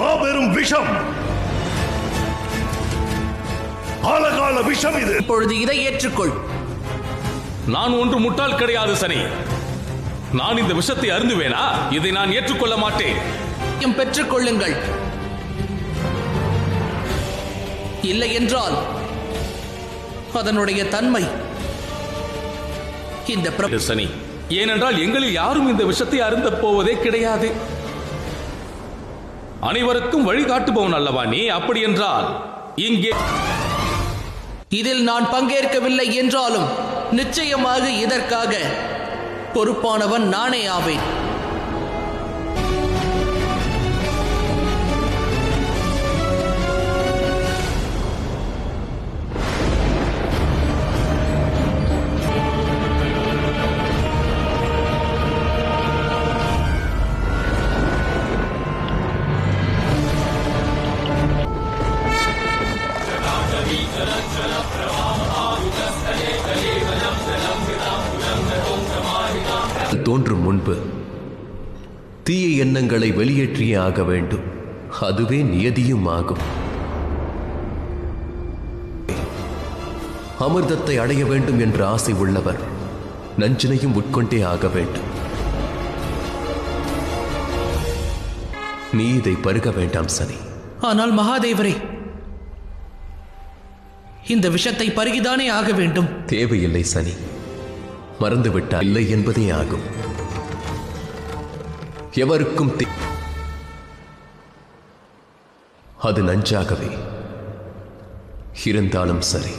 மாபெரும் விஷம், ஆலகால விஷம் இது. இப்பொழுது இதை ஏற்றுக்கொள். நான் ஒன்று முட்டாள் கிடையாது சனி. நான் இந்த விஷத்தை அருந்துவேனா? இதை நான் ஏற்றுக்கொள்ள மாட்டேன். பெற்றுக் கொள்ளுங்கள். இல்லை என்றால் அதனுடைய தன்மை இந்த சனி, ஏனென்றால் எங்களில் யாரும் இந்த விஷத்தை அருந்த போவதே கிடையாது. அனைவருக்கும் வழிகாட்டுபவன் அல்லவா நீ? அப்படி என்றால் இங்கே இதில் நான் பங்கேற்கவில்லை என்றாலும் நிச்சயமாக இதற்காக பொறுப்பானவன் நானே ஆவேன். தோன்றும் முன்பு தீய எண்ணங்களை வெளியேற்றியே ஆக வேண்டும். அதுவே நியதியும் ஆகும். அமிர்தத்தை அடைய வேண்டும் என்ற ஆசை உள்ளவர் நஞ்சினையும் உட்கொண்டே ஆக வேண்டும். நீ இதை பருக வேண்டாம் சனி. ஆனால் மகாதேவரே, இந்த விஷத்தை பருகிதானே ஆக வேண்டும். தேவையில்லை சனி, மறந்துவிட்டால் இல்லை என்பதே ஆகும். எவருக்கும் அது நஞ்சாகவே இருந்தாலும் சரி.